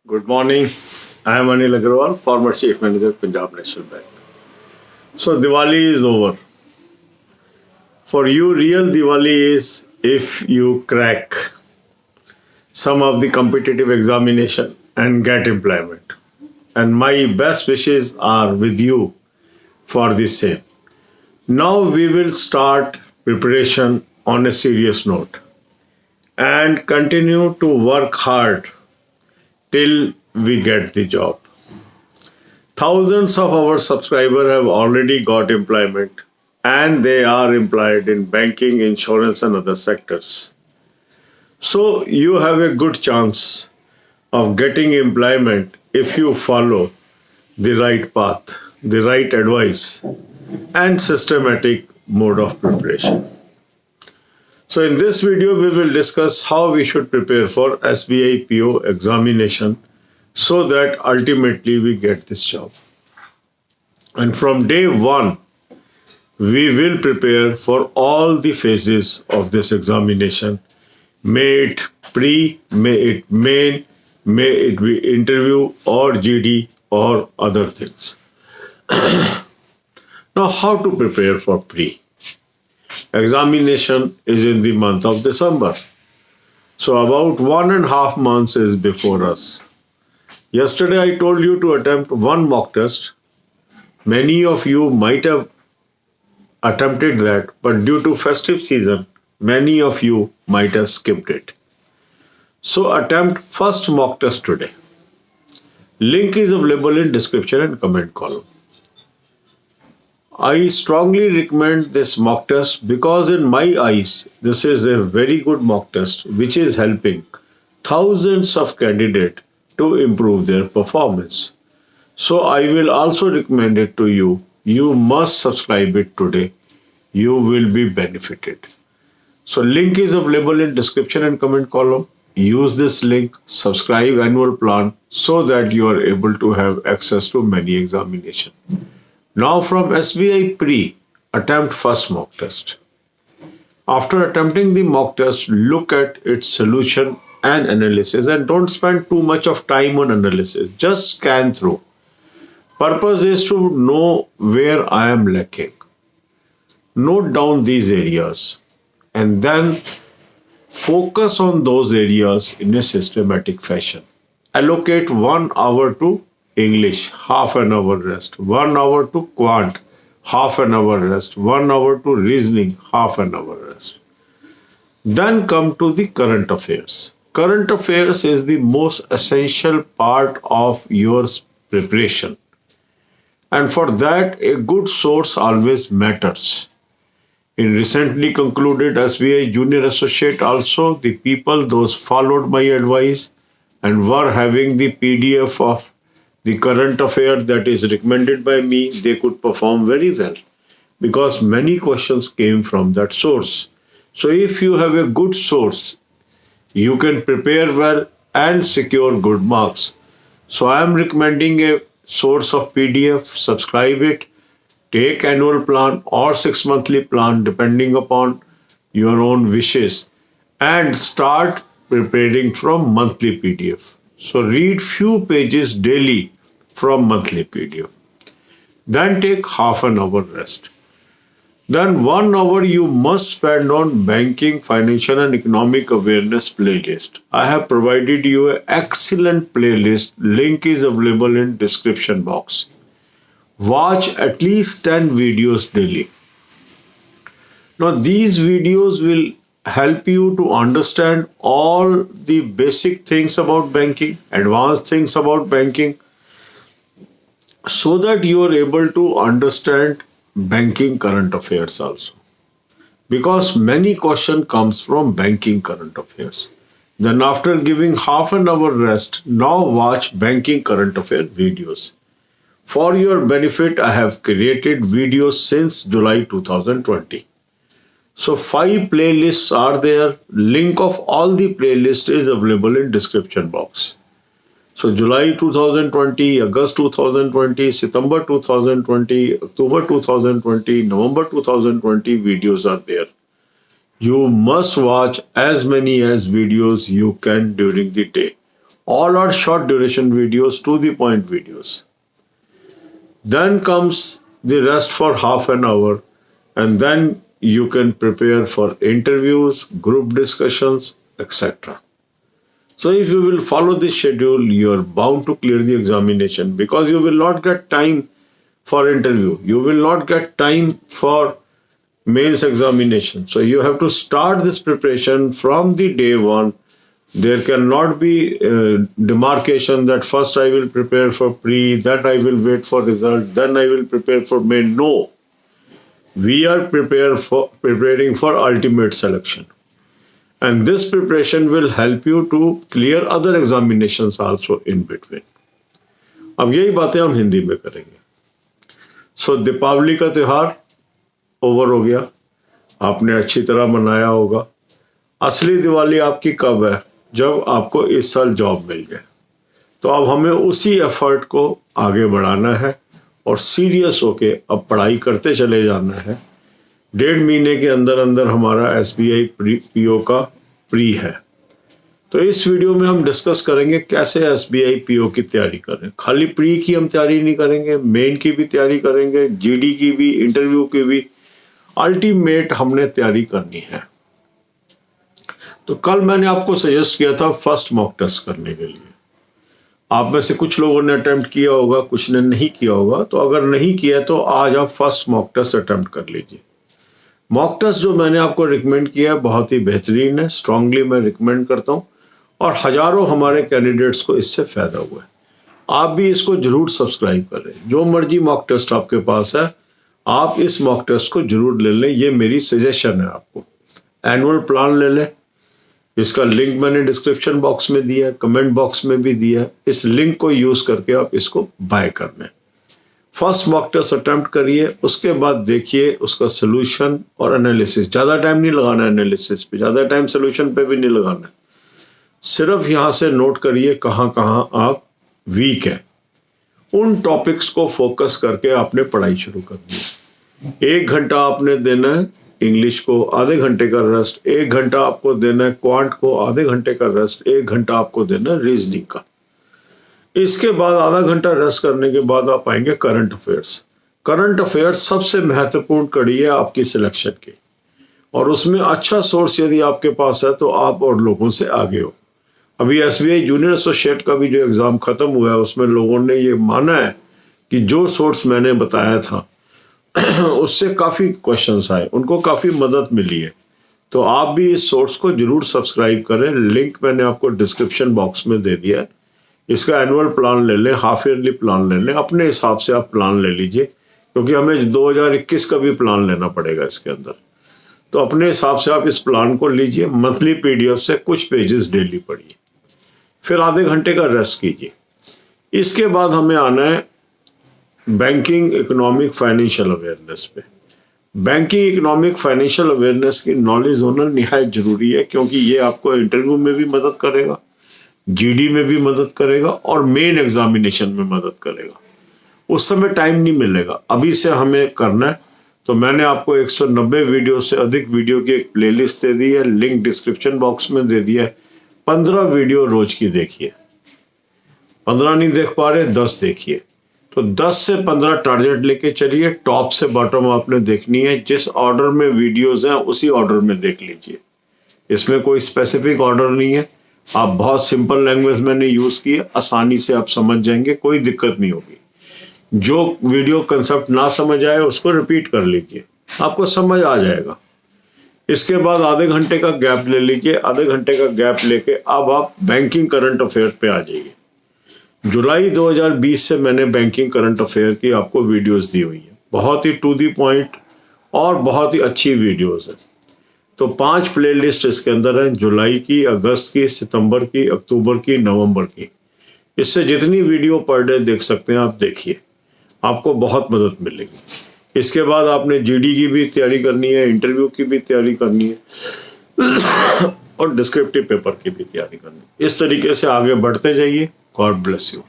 Good morning. I am Anil Agarwal, former Chief Manager, Punjab National Bank. So Diwali is over. For you, real Diwali is if you crack some of the competitive examination and get employment. And my best wishes are with you for the same. Now we will start preparation on a serious note and continue to work hard till we get the job. Thousands of our subscribers have already got employment and they are employed in banking, insurance, and other sectors. So you have a good chance of getting employment if you follow the right path, the right advice, and systematic mode of preparation. So in this video, we will discuss how we should prepare for SBI PO examination so that ultimately we get this job. And from day one, we will prepare for all the phases of this examination. May it pre, may it main, may it be interview or GD or other things. Now, how to prepare for pre? Examination is in the month of December. So about 1.5 months is before us. Yesterday I told you to attempt one mock test. Many of you might have attempted that, but due to festive season, many of you might have skipped it. So attempt first mock test today. Link is available in description and comment column. I strongly recommend this mock test because in my eyes, this is a very good mock test which is helping thousands of candidates to improve their performance. So I will also recommend it to you. You must subscribe it today. You will be benefited. So link is available in description and comment column. Use this link, subscribe annual plan so that you are able to have access to many examinations. Now from SBI Pre, attempt first mock test. After attempting the mock test, look at its solution and analysis and don't spend too much of time on analysis. Just scan through. Purpose is to know where I am lacking. Note down these areas and then focus on those areas in a systematic fashion. Allocate 1 hour to English, half an hour rest, 1 hour to quant, half an hour rest, 1 hour to reasoning, half an hour rest. Then come to the current affairs. Current affairs is the most essential part of your preparation. And for that, a good source always matters. In recently concluded SBI Junior Associate also, the people, those followed my advice and were having the PDF of the current affair that is recommended by me, they could perform very well because many questions came from that source. So if you have a good source, you can prepare well and secure good marks. So I am recommending a source of PDF, subscribe it, take annual plan or 6 monthly plan depending upon your own wishes and start preparing from monthly PDF. So read few pages daily from monthly PDF. Then take half an hour rest. Then 1 hour you must spend on banking, financial and economic awareness playlist. I have provided you an excellent playlist. Link is available in description box. Watch at least 10 videos daily. Now these videos will help you to understand all the basic things about banking, advanced things about banking, so that you are able to understand banking current affairs also. Because many question comes from banking current affairs. Then after giving half an hour rest, now watch banking current affair videos. For your benefit, I have created videos since July 2020. So 5 playlists are there. Link of all the playlists is available in description box. So July 2020, August 2020, September 2020, October 2020, November 2020 videos are there. You must watch as many as videos you can during the day. All are short duration videos, to the point videos. Then comes the rest for half an hour, and then you can prepare for interviews, group discussions, etc. So if you will follow this schedule, you are bound to clear the examination, because you will not get time for interview. You will not get time for mains examination. So you have to start this preparation from the day one. There cannot be demarcation that first I will prepare for pre, then I will wait for result, then I will prepare for main. No. We are preparing for ultimate selection. And this preparation will help you to clear other examinations also in between. अब यही बातें हम हिंदी में करेंगे. सो दीपावली का त्योहार over हो गया, आपने अच्छी तरह मनाया होगा. असली दिवाली आपकी कब है? जब आपको इस साल जॉब मिल जाए. तो अब हमें उसी एफर्ट को आगे बढ़ाना है और सीरियस होके अब पढ़ाई करते चले जाना है. 1.5 महीने के अंदर अंदर हमारा SBI PO का प्री है. तो इस वीडियो में हम डिस्कस करेंगे कैसे SBI PO की तैयारी करें. खाली प्री की हम तैयारी नहीं करेंगे, मेन की भी तैयारी करेंगे, GD की भी, इंटरव्यू की भी. अल्टीमेट हमने तैयारी करनी है. तो कल मैंने आपको सजेस्ट किया था फर्स्ट मॉक टेस्ट करने के लिए. आप में से कुछ लोगों ने अटेम्प्ट किया होगा, कुछ ने नहीं किया होगा. तो अगर नहीं किया तो आज आप फर्स्ट मॉक टेस्ट अटेम्प्ट कर लीजिए. मॉक टेस्ट जो मैंने आपको रिकमेंड किया है बहुत ही बेहतरीन है. स्ट्रांगली मैं रिकमेंड करता हूं और हजारों हमारे कैंडिडेट्स को इससे फायदा हुआ है. आप भी इसको जरूर सब्सक्राइब करें. जो मर्जी मॉक टेस्ट आपके पास है, आप इस मॉक टेस्ट को जरूर ले लें. ये मेरी सजेशन है आपको. एनुअल प्लान ले लें. इसका लिंक मैंने डिस्क्रिप्शन बॉक्स में दिया है, कमेंट बॉक्स में भी दिया है. इस लिंक को यूज करके आप इसको बाय कर लें. फर्स्ट मॉक टेस्ट अटेम्प्ट करिए, उसके बाद देखिए उसका सोल्यूशन और एनालिसिस. ज़्यादा टाइम नहीं लगाना एनालिसिस पे, ज़्यादा टाइम सोल्यूशन पे भी नहीं लगाना. सिर्फ यहाँ से नोट करिए कहाँ कहाँ आप वीक हैं. उन टॉपिक्स को फोकस करके आपने पढ़ाई शुरू करनी है. 1 घंटा आपने देना है इंग्लिश को, आधे घंटे का रेस्ट. 1 घंटा आपको देना है क्वांट को, आधे घंटे का रेस्ट. 1 घंटा आपको देना है रीजनिंग का. इसके बाद आधा घंटा रेस्ट करने के बाद आप आएंगे करंट अफेयर्स. करंट अफेयर्स सबसे महत्वपूर्ण कड़ी है आपकी सिलेक्शन की, और उसमें अच्छा सोर्स यदि आपके पास है तो आप और लोगों से आगे हो. अभी SBI जूनियर एसोसिएट का भी जो एग्जाम खत्म हुआ है उसमें लोगों ने ये माना है कि जो सोर्स मैंने बताया था उससे काफ़ी क्वेश्चंस आए, उनको काफ़ी मदद मिली है. तो आप भी इस सोर्स को जरूर सब्सक्राइब करें. लिंक मैंने आपको डिस्क्रिप्शन बॉक्स में दे दिया है. इसका एनुअल प्लान ले लें, हाफ ईयरली प्लान ले लें. अपने हिसाब से आप प्लान ले लीजिए, क्योंकि हमें 2021 का भी प्लान लेना पड़ेगा इसके अंदर. तो अपने हिसाब से आप इस प्लान को लीजिए. मंथली PDF से कुछ पेजेस डेली पढ़िए, फिर आधे घंटे का रेस्ट कीजिए. इसके बाद हमें आना है बैंकिंग, इकोनॉमिक, फाइनेंशियल अवेयरनेस पे. बैंकिंग, इकोनॉमिक, फाइनेंशियल अवेयरनेस की नॉलेज होना निहायत जरूरी है, क्योंकि ये आपको इंटरव्यू में भी मदद करेगा, GD में भी मदद करेगा और मेन एग्जामिनेशन में मदद करेगा. उस समय टाइम नहीं मिलेगा, अभी से हमें करना है. तो मैंने आपको 190 वीडियो से अधिक वीडियो की एक प्लेलिस्ट दे दी है, लिंक डिस्क्रिप्शन बॉक्स में दे दिया है. 15 वीडियो रोज की देखिए. 15 नहीं देख पा रहे, 10 देखिए. तो 10 से 15 टारगेट लेके चलिए. टॉप से बॉटम आपने देखनी है. जिस ऑर्डर में वीडियोज हैं उसी ऑर्डर में देख लीजिए. इसमें कोई स्पेसिफिक ऑर्डर नहीं है. आप बहुत सिंपल लैंग्वेज मैंने यूज की है, आसानी से आप समझ जाएंगे, कोई दिक्कत नहीं होगी. जो वीडियो कंसेप्ट ना समझ आए उसको रिपीट कर लीजिए, आपको समझ आ जाएगा. इसके बाद आधे घंटे का गैप ले लीजिए. आधे घंटे का गैप लेके अब आप बैंकिंग करंट अफेयर पे आ जाइए. जुलाई 2020 से मैंने बैंकिंग करंट अफेयर की आपको वीडियोस दी हुई है, बहुत ही टू दी पॉइंट और बहुत ही अच्छी वीडियोस है. तो 5 प्लेलिस्ट इसके अंदर है, जुलाई की, अगस्त की, सितंबर की, अक्टूबर की, नवंबर की. इससे जितनी वीडियो पर डे देख सकते हैं आप देखिए, आपको बहुत मदद मिलेगी. इसके बाद आपने GD की भी तैयारी करनी है, इंटरव्यू की भी तैयारी करनी है और डिस्क्रिप्टिव पेपर की भी तैयारी करनी है. इस तरीके से आगे बढ़ते जाइए. God bless you.